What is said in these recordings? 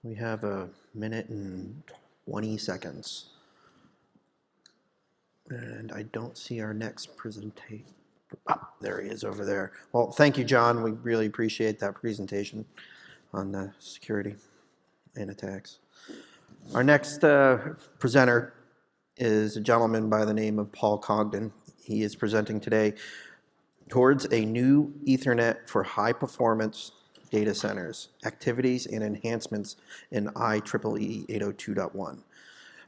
We have a minute and 20 seconds. And I don't see our next presentation. Ah, there he is over there. Well, thank you, John. We really appreciate that presentation on the security and attacks. Our next presenter is a gentleman by the name of Paul Cogden. He is presenting today towards a new Ethernet for high-performance data centers, activities and enhancements in IEEE 802.1.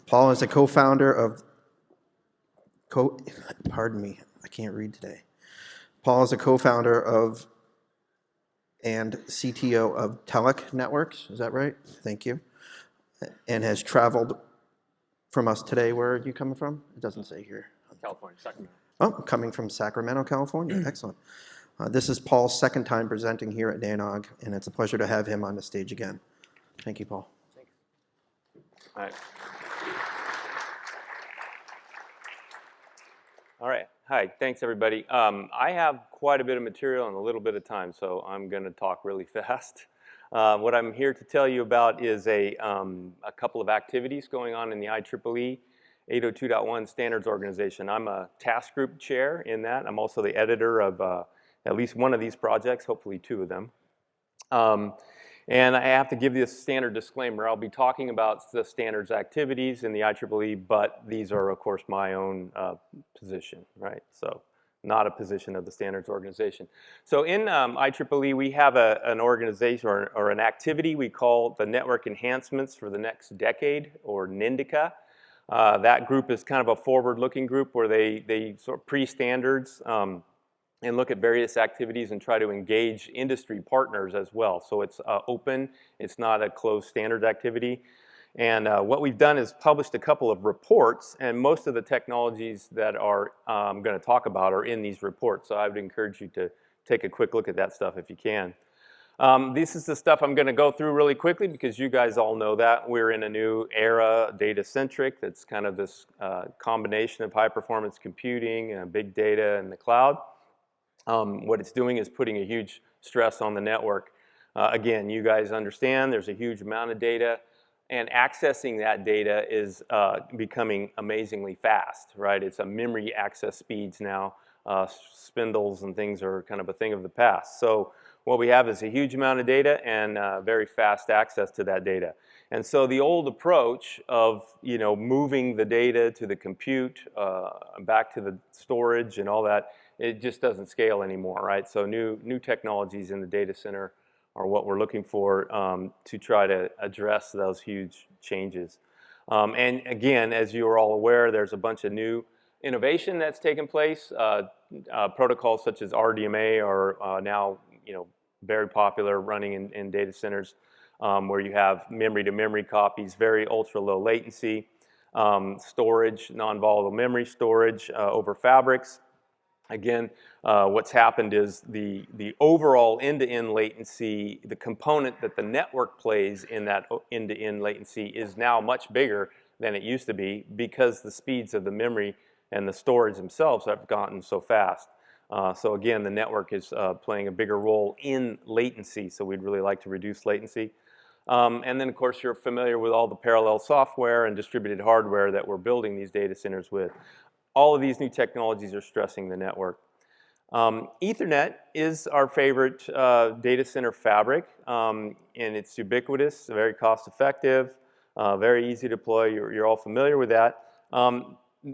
Paul is a co-founder of, pardon me, I can't read today. Paul is a co-founder of and CTO of Telec Networks, is that right? Thank you. And has traveled from us today. Where are you coming from? It doesn't say here. California, Sacramento. Oh, coming from Sacramento, California. Excellent. This is Paul's second time presenting here at NANOG, and it's a pleasure to have him on the stage again. Thank you, Paul. Thanks. All right. All right. Hi. Thanks, everybody. I have quite a bit of material and a little bit of time, so I'm going to talk really fast. What I'm here to tell you about is a couple of activities going on in the IEEE 802.1 standards organization. I'm a task group chair in that. I'm also the editor of at least one of these projects, hopefully two of them. And I have to give you a standard disclaimer. I'll be talking about the standards activities in the IEEE, but these are, of course, my own position, right? So not a position of the standards organization. So in IEEE, we have an organization or an activity we call the Network Enhancements for the Next Decade, or Nendica. That group is kind of a forward-looking group where they sort of pre-standards and look at various activities and try to engage industry partners as well. So it's open, it's not a closed standards activity. And what we've done is published a couple of reports, and most of the technologies that I'm going to talk about are in these reports. So I would encourage you to take a quick look at that stuff if you can. This is the stuff I'm going to go through really quickly because you guys all know that. We're in a new era, data-centric, that's kind of this combination of high-performance computing and big data in the cloud. What it's doing is putting a huge stress on the network. Again, you guys understand there's a huge amount of data, and accessing that data is becoming amazingly fast, right? It's a memory access speeds now. Spindles and things are kind of a thing of the past. So what we have is a huge amount of data and very fast access to that data. And so the old approach of moving the data to the compute, back to the storage and all that, it just doesn't scale anymore, right? So new technologies in the data center are what we're looking for to try to address those huge changes. And again, as you are all aware, there's a bunch of new innovation that's taken place. Protocols such as RDMA are now very popular running in data centers where you have memory-to-memory copies, very ultra-low latency, storage, non-volatile memory storage over fabrics. Again, what's happened is the overall end-to-end latency, the component that the network plays in that end-to-end latency is now much bigger than it used to be because the speeds of the memory and the storage themselves have gotten so fast. So again, the network is playing a bigger role in latency, so we'd really like to reduce latency. And then, of course, you're familiar with all the parallel software and distributed hardware that we're building these data centers with. All of these new technologies are stressing the network. Ethernet is our favorite data center fabric, and it's ubiquitous, very cost-effective, very easy to deploy. You're all familiar with that.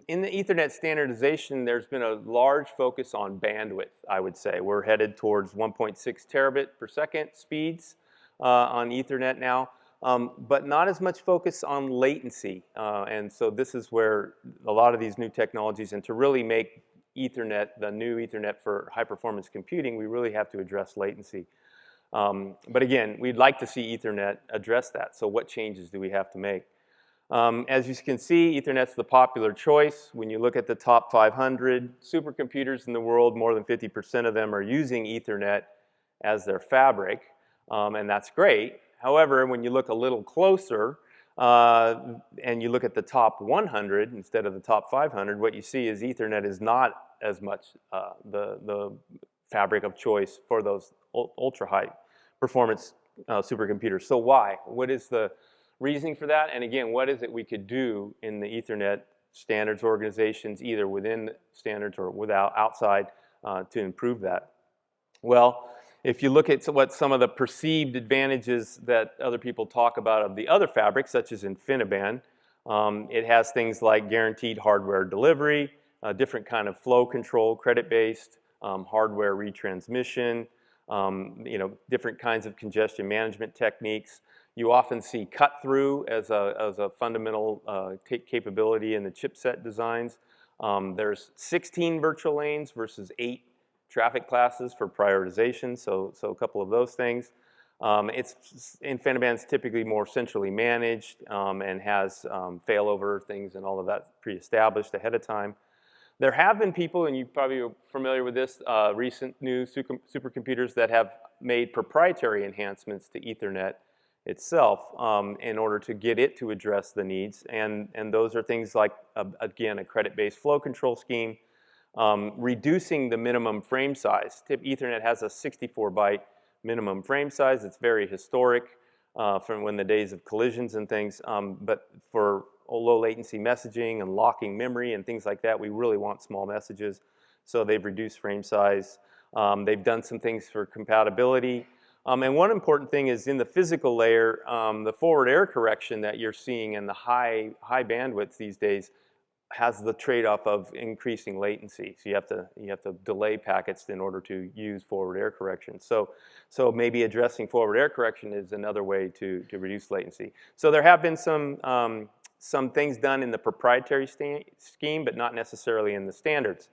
In the Ethernet standardization, there's been a large focus on bandwidth, I would say. We're headed towards 1.6 terabit per second speeds on Ethernet now. But not as much focus on latency. And so this is where a lot of these new technologies, and to really make Ethernet, the new Ethernet for high-performance computing, we really have to address latency. But again, we'd like to see Ethernet address that. So what changes do we have to make? As you can see, Ethernet's the popular choice. When you look at the top 500 supercomputers in the world, more than 50% of them are using Ethernet as their fabric, and that's great. However, when you look a little closer and you look at the top 100 instead of the top 500, what you see is Ethernet is not as much the fabric of choice for those ultra-high performance supercomputers. So why? What is the reasoning for that? And again, what is it we could do in the Ethernet standards organizations, either within standards or outside, to improve that? Well, if you look at what some of the perceived advantages that other people talk about of the other fabrics, such as InfiniBand, it has things like guaranteed hardware delivery, different kind of flow control, credit-based, hardware retransmission, different kinds of congestion management techniques. You often see cut-through as a fundamental capability in the chipset designs. There's 16 virtual lanes versus 8 traffic classes for prioritization, so a couple of those things. InfiniBand's typically more centrally managed and has failover things and all of that pre-established ahead of time. There have been people, and you probably are familiar with this, recent new supercomputers that have made proprietary enhancements to Ethernet itself in order to get it to address the needs. And those are things like, again, a credit-based flow control scheme, reducing the minimum frame size. Ethernet has a 64-byte minimum frame size. It's very historic from when the days of collisions and things. But for low latency messaging and locking memory and things like that, we really want small messages. So they've reduced frame size. They've done some things for compatibility. And one important thing is in the physical layer, the forward error correction that you're seeing in the high bandwidth these days has the trade-off of increasing latency. So you have to delay packets in order to use forward error correction. So maybe addressing forward error correction is another way to reduce latency. So there have been some things done in the proprietary scheme, but not necessarily in the standards.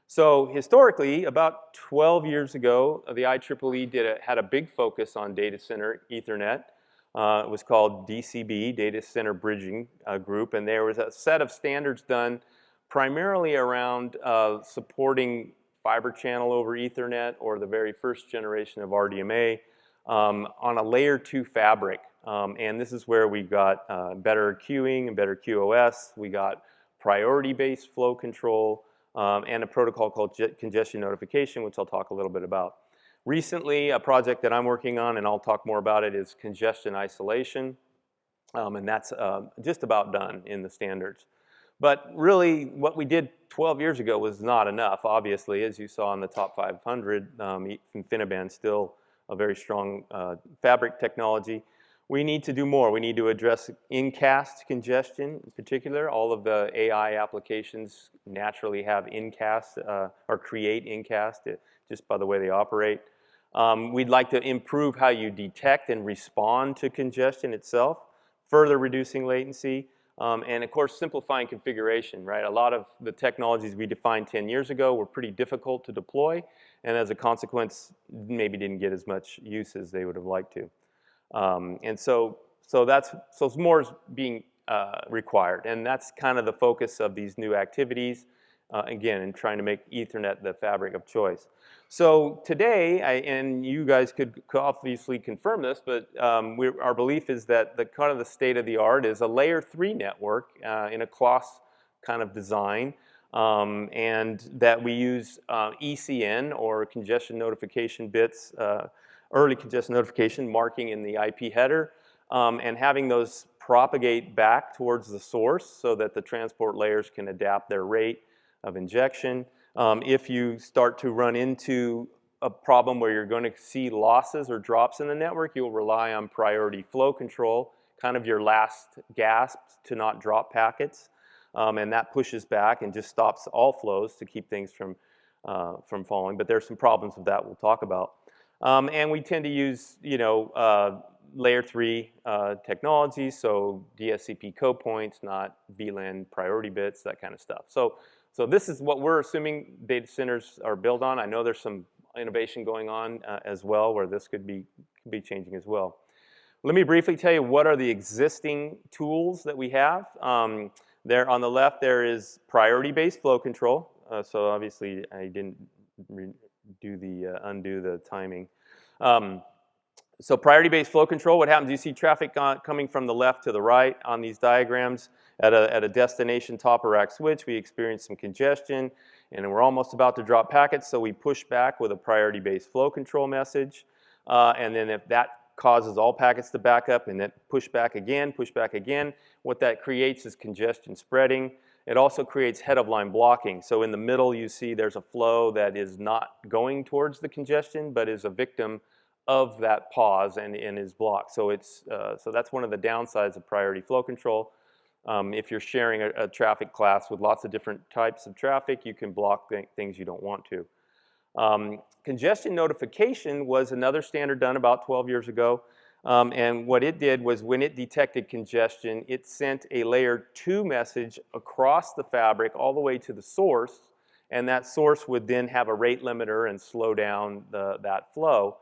So historically, about 12 years ago, the IEEE had a big focus on data center Ethernet. It was called DCB, Data Center Bridging Group, and there was a set of standards done primarily around supporting fiber channel over Ethernet or the very first generation of RDMA on a layer 2 fabric. And this is where we got better queuing and better QoS. We got priority-based flow control and a protocol called congestion notification, which I'll talk a little bit about. Recently, a project that I'm working on, and I'll talk more about it, is congestion isolation. And that's just about done in the standards. But really, what we did 12 years ago was not enough, obviously. As you saw in the top 500, InfiniBand's still a very strong fabric technology. We need to do more. We need to address in-cast congestion in particular. All of the AI applications naturally have in-cast or create in-cast just by the way they operate. We'd like to improve how you detect and respond to congestion itself, further reducing latency, and of course simplifying configuration, right? A lot of the technologies we defined 10 years ago were pretty difficult to deploy, and as a consequence, maybe didn't get as much use as they would have liked to. And so more is being required, and that's kind of the focus of these new activities, again, in trying to make Ethernet the fabric of choice. So today, and you guys could obviously confirm this, but our belief is that the kind of the state of the art is a layer 3 network in a CLOS kind of design, and that we use ECN or congestion notification bits, early congestion notification marking in the IP header, and having those propagate back towards the source so that the transport layers can adapt their rate of injection. If you start to run into a problem where you're going to see losses or drops in the network, you'll rely on priority flow control, kind of your last gasp to not drop packets. And that pushes back and just stops all flows to keep things from falling. But there's some problems with that we'll talk about. And we tend to use, layer 3 technologies, so DSCP code points, not VLAN priority bits, that kind of stuff. So this is what we're assuming data centers are built on. I know there's some innovation going on as well where this could be changing as well. Let me briefly tell you what are the existing tools that we have. There on the left there is priority-based flow control. So obviously I didn't undo the timing. So priority-based flow control, what happens? You see traffic coming from the left to the right on these diagrams. At a destination top of rack switch, we experience some congestion, and we're almost about to drop packets, so we push back with a priority-based flow control message. And then if that causes all packets to back up and then push back again, push back again. What that creates is congestion spreading. It also creates head-of-line blocking. So in the middle, you see there's a flow that is not going towards the congestion, but is a victim of that pause and is blocked. So so that's one of the downsides of priority flow control. If you're sharing a traffic class with lots of different types of traffic, you can block things you don't want to. Congestion notification was another standard done about 12 years ago. And what it did was when it detected congestion, it sent a layer 2 message across the fabric all the way to the source, and that source would then have a rate limiter and slow down that flow.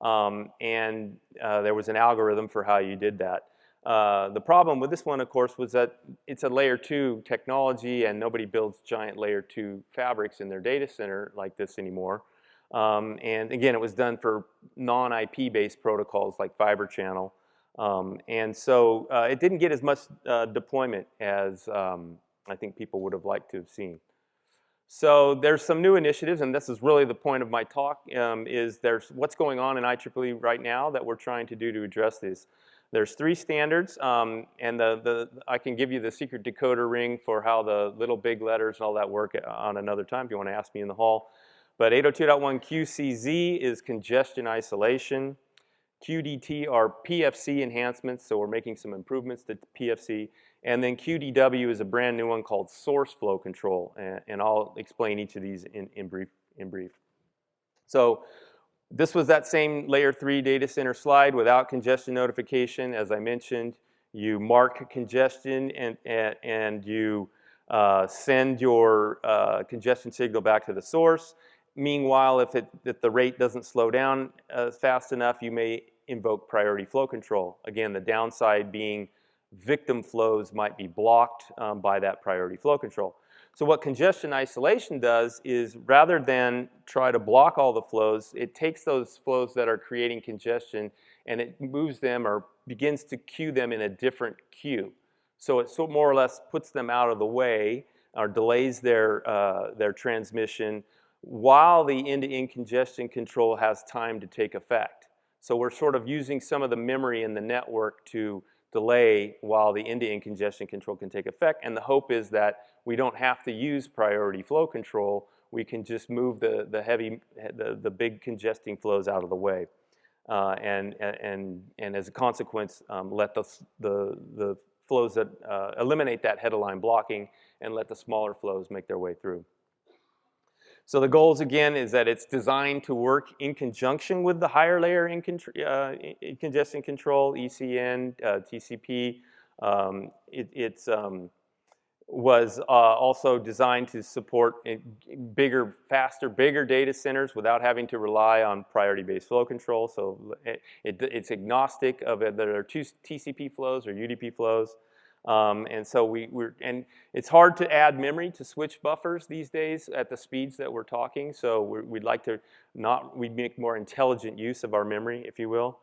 There was an algorithm for how you did that. The problem with this one, of course, was that it's a layer 2 technology, and nobody builds giant layer 2 fabrics in their data center like this anymore. And again, it was done for non-IP based protocols like fiber channel. So it didn't get as much deployment as I think people would have liked to have seen. So there's some new initiatives, and this is really the point of my talk, is there's what's going on in IEEE right now that we're trying to do to address this. There's 3 standards, and I can give you the secret decoder ring for how the little big letters and all that work on another time if you want to ask me in the hall. But 802.1 QCZ is congestion isolation. QDT are PFC enhancements, so we're making some improvements to PFC. And then QDW is a brand new one called source flow control, and I'll explain each of these in brief. So this was that same layer 3 data center slide without congestion notification. As I mentioned, you mark congestion and you send your congestion signal back to the source. Meanwhile, if the rate doesn't slow down fast enough, you may invoke priority flow control. Again, the downside being victim flows might be blocked by that priority flow control. So what congestion isolation does is rather than try to block all the flows, it takes those flows that are creating congestion and it moves them or begins to queue them in a different queue. So it more or less puts them out of the way or delays their transmission while the end-to-end congestion control has time to take effect. So we're sort of using some of the memory in the network to delay while the end-to-end congestion control can take effect, and the hope is that we don't have to use priority flow control. We can just move the big congesting flows out of the way, and as a consequence, let the flows that eliminate that head-of-line blocking and let the smaller flows make their way through. So the goals, again, is that it's designed to work in conjunction with the higher layer in congestion control, ECN, TCP. It was also designed to support bigger, faster, bigger data centers without having to rely on priority-based flow control. So it's agnostic of whether there are 2 TCP flows or UDP flows. And so and it's hard to add memory to switch buffers these days at the speeds that we're talking. So we'd like to we'd make more intelligent use of our memory, if you will.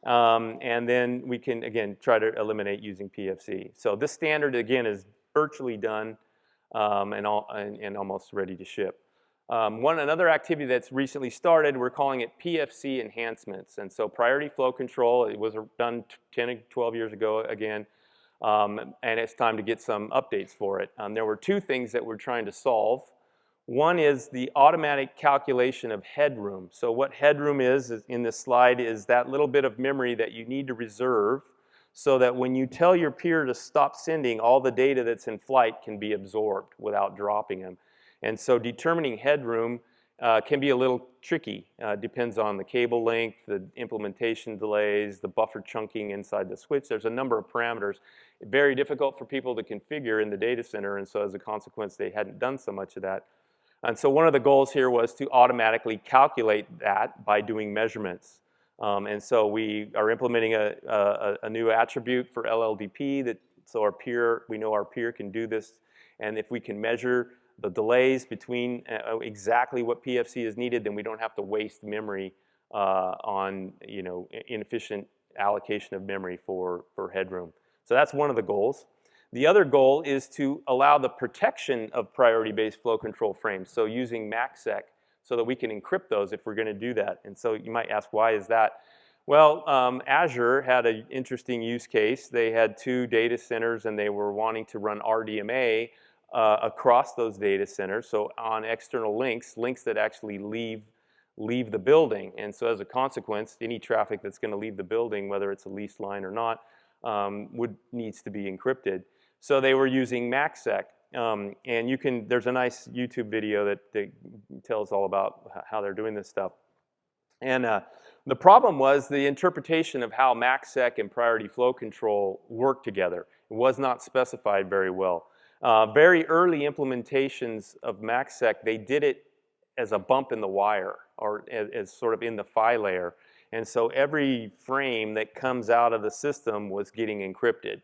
And then we can, again, try to eliminate using PFC. So this standard, again, is virtually done and almost ready to ship. Another activity that's recently started, we're calling it PFC enhancements. And so priority flow control, it was done 10 or 12 years ago again. And it's time to get some updates for it. There were 2 things that we're trying to solve. One is the automatic calculation of headroom. So what headroom is in this slide is that little bit of memory that you need to reserve so that when you tell your peer to stop sending, all the data that's in flight can be absorbed without dropping them. And so determining headroom can be a little tricky. Depends on the cable length, the implementation delays, the buffer chunking inside the switch. There's a number of parameters. Very difficult for people to configure in the data center, and so as a consequence, they hadn't done so much of that. And so one of the goals here was to automatically calculate that by doing measurements. And so we are implementing a new attribute for LLDP so we know our peer can do this, and if we can measure the delays between exactly what PFC is needed, then we don't have to waste memory on inefficient allocation of memory for headroom. So that's one of the goals. The other goal is to allow the protection of priority-based flow control frames, so using MACsec so that we can encrypt those if we're going to do that. And so you might ask, why is that? Well, Azure had an interesting use case. They had 2 data centers and they were wanting to run RDMA across those data centers, so on external links, links that actually leave the building. And so as a consequence, any traffic that's going to leave the building, whether it's a leased line or not, needs to be encrypted. So they were using MACsec. And there's a nice YouTube video that tells all about how they're doing this stuff. And the problem was the interpretation of how MACsec and priority flow control work together. It was not specified very well. Very early implementations of MACsec, they did it as a bump in the wire, or as sort of in the PHY layer. And so every frame that comes out of the system was getting encrypted,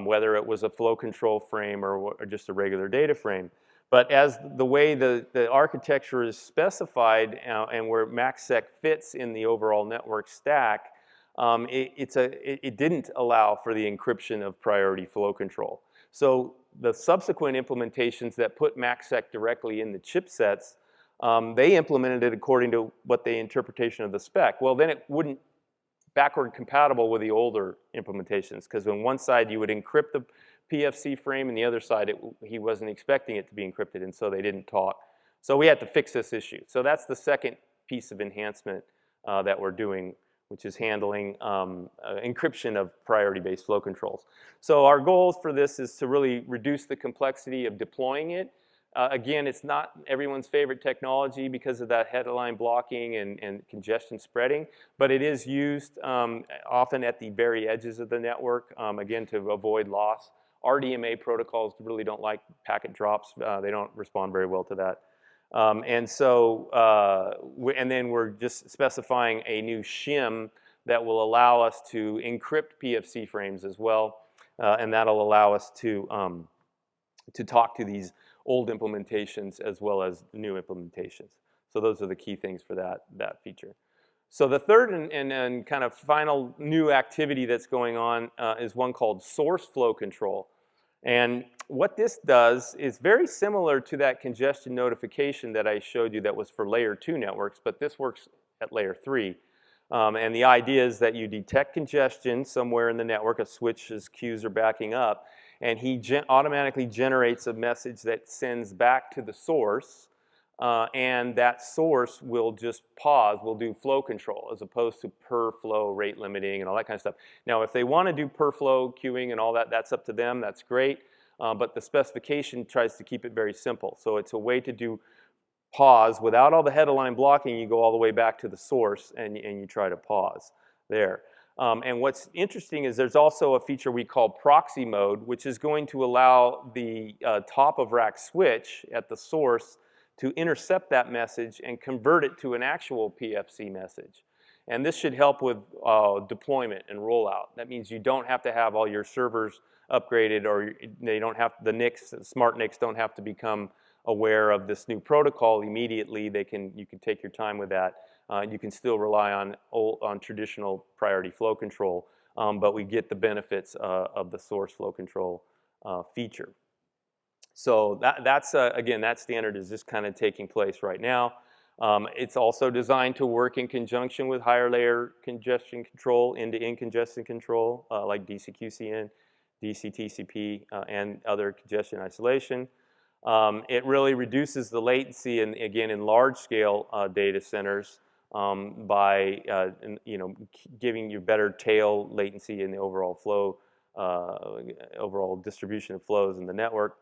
whether it was a flow control frame or just a regular data frame. But as the way the architecture is specified and where MACsec fits in the overall network stack, it didn't allow for the encryption of priority flow control. So the subsequent implementations that put MACsec directly in the chipsets, they implemented it according to what the interpretation of the spec. Well, then it wouldn't backward compatible with the older implementations, because on one side you would encrypt the PFC frame, and the other side he wasn't expecting it to be encrypted, and so they didn't talk. So we had to fix this issue. So that's the second piece of enhancement that we're doing, which is handling encryption of priority-based flow controls. So our goal for this is to really reduce the complexity of deploying it. Again, it's not everyone's favorite technology because of that headline blocking and congestion spreading, but it is used often at the very edges of the network, again, to avoid loss. RDMA protocols really don't like packet drops. They don't respond very well to that. And then we're just specifying a new shim that will allow us to encrypt PFC frames as well, and that'll allow us to talk to these old implementations as well as new implementations. So those are the key things for that feature. So the third and kind of final new activity that's going on is one called source flow control. And what this does is very similar to that congestion notification that I showed you that was for layer 2 networks, but this works at layer 3. And the idea is that you detect congestion somewhere in the network, a switch's queues are backing up, and he automatically generates a message that sends back to the source, and that source will just pause, will do flow control as opposed to per flow rate limiting and all that kind of stuff. Now, if they want to do per flow queuing and all that, that's up to them, that's great, but the specification tries to keep it very simple. So it's a way to do pause without all the headline blocking. You go all the way back to the source and you try to pause there. And what's interesting is there's also a feature we call proxy mode, which is going to allow the top of rack switch at the source to intercept that message and convert it to an actual PFC message. And this should help with deployment and rollout. That means you don't have to have all your servers upgraded, or they don't have, the NICs, smart NICs don't have to become aware of this new protocol immediately. You can take your time with that. You can still rely on traditional priority flow control, but we get the benefits of the source flow control feature. So again, that standard is just kind of taking place right now. It's also designed to work in conjunction with higher layer congestion control, end-to-end congestion control, like DCQCN, DCTCP, and other congestion isolation. It really reduces the latency, again, in large-scale data centers by giving you better tail latency in the overall flow, overall distribution of flows in the network.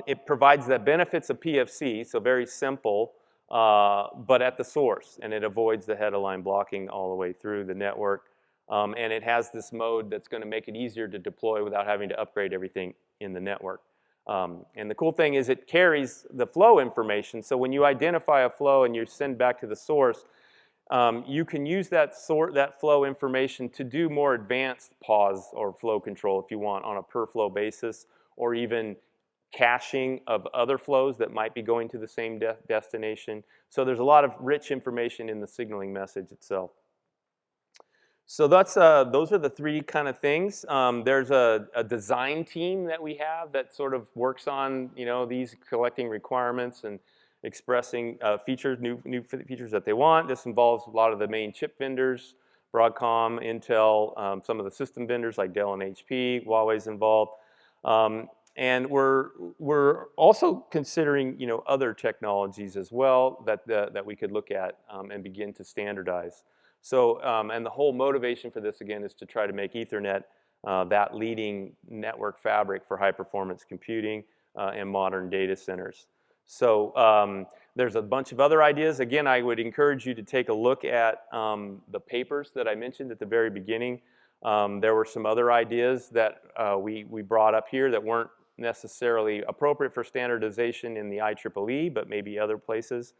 It provides the benefits of PFC, so very simple, but at the source, and it avoids the head-of-line blocking all the way through the network. And it has this mode that's going to make it easier to deploy without having to upgrade everything in the network. And the cool thing is it carries the flow information, so when you identify a flow and you send back to the source, you can use that flow information to do more advanced pause or flow control if you want on a per flow basis, or even caching of other flows that might be going to the same destination. So there's a lot of rich information in the signaling message itself. So those are the three kind of things. There's a design team that we have that sort of works on these collecting requirements and expressing features, new features that they want. This involves a lot of the main chip vendors, Broadcom, Intel, some of the system vendors like Dell and HP, Huawei's involved. And we're also considering, you know, other technologies as well that we could look at and begin to standardize. So, and the whole motivation for this, again, is to try to make Ethernet that leading network fabric for high-performance computing and modern data centers. So there's a bunch of other ideas. Again, I would encourage you to take a look at the papers that I mentioned at the very beginning. There were some other ideas that we brought up here that weren't necessarily appropriate for standardization in the IEEE, but maybe other places.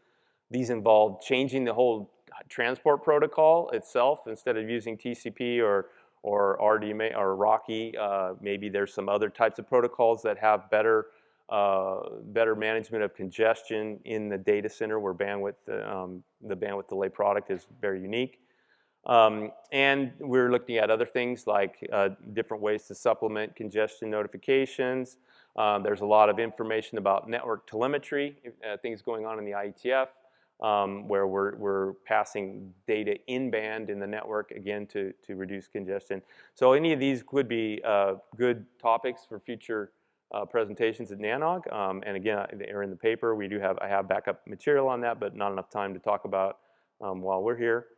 These involve changing the whole transport protocol itself. Instead of using TCP or RDMA or Rocky, maybe there's some other types of protocols that have better management of congestion in the data center where bandwidth, the bandwidth delay product is very unique. And we're looking at other things like different ways to supplement congestion notifications. There's a lot of information about network telemetry, things going on in the IETF, where we're passing data in-band in the network, again, to reduce congestion. So any of these could be good topics for future presentations at NANOG. And again, they're in the paper. I have backup material on that, but not enough time to talk about while we're here.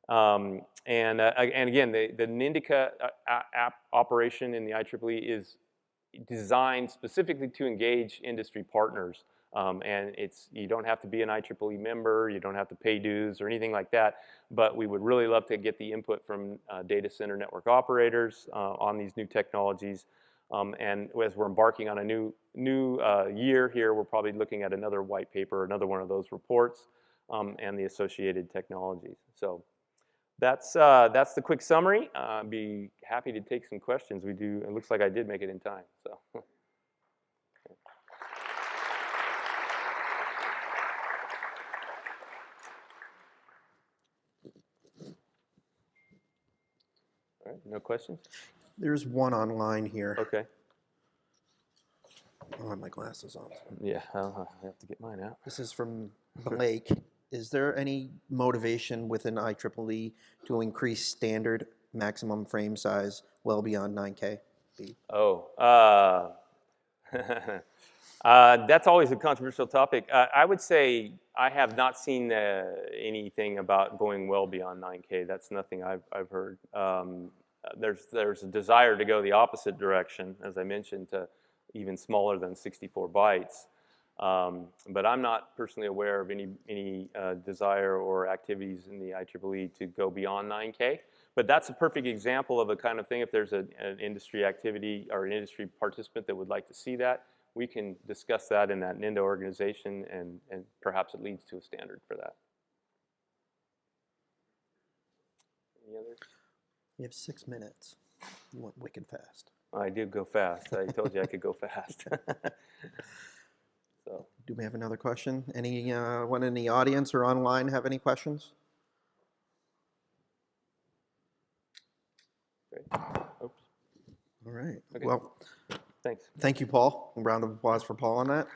And again, the Nendica app operation in the IEEE is designed specifically to engage industry partners. And you don't have to be an IEEE member, you don't have to pay dues or anything like that, but we would really love to get the input from data center network operators on these new technologies. And as we're embarking on a new year here, we're probably looking at another white paper, another one of those reports, and the associated technologies. So that's the quick summary. I'd be happy to take some questions. It looks like I did make it in time. So. All right, no questions? There's one online here. Okay. I don't have my glasses on. Yeah, I have to get mine out. This is from Blake. Is there any motivation within IEEE to increase standard maximum frame size well beyond 9K? Oh, that's always a controversial topic. I would say I have not seen anything about going well beyond 9K. That's nothing I've heard. There's a desire to go the opposite direction, as I mentioned, to even smaller than 64 bytes. But I'm not personally aware of any desire or activities in the IEEE to go beyond 9K. But that's a perfect example of the kind of thing, if there's an industry activity or an industry participant that would like to see that, we can discuss that in that NINDA organization, and perhaps it leads to a standard for that. Any others? You have 6 minutes. You went wicked fast. I did go fast. I told you I could go fast. So. Do we have another question? Anyone in the audience or online have any questions? Great. Oops. All right. Okay. Well, thanks. Thank you, Paul. A round of applause for Paul on that.